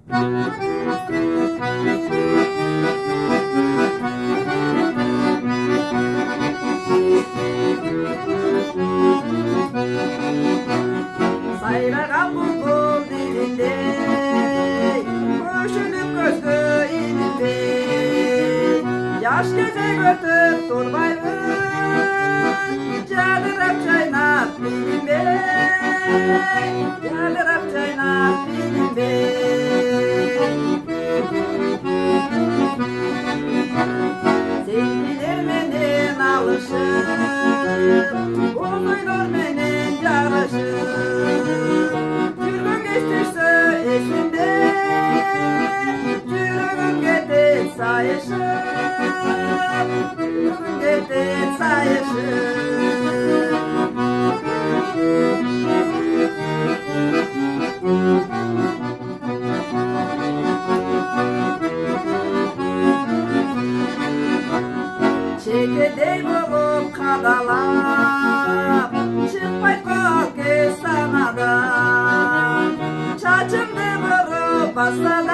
Сайраған бұлбұл дегендей, көшіліп көзге ілінбей, жаш кезек өтіп тұрмаймын, жадырап жайнап билінбей, жадырап жайнап билінбей. Сен менен алышып, ойлар менен жарышып, жүргөн кештирсе эсимде, жүрөгүм кетет сайышып, жүрөгүм кетет сайышып. Çekirdeğ bulup kadalap, çıkmayıp kal kes sanadan, çaçımdı vurup bastada.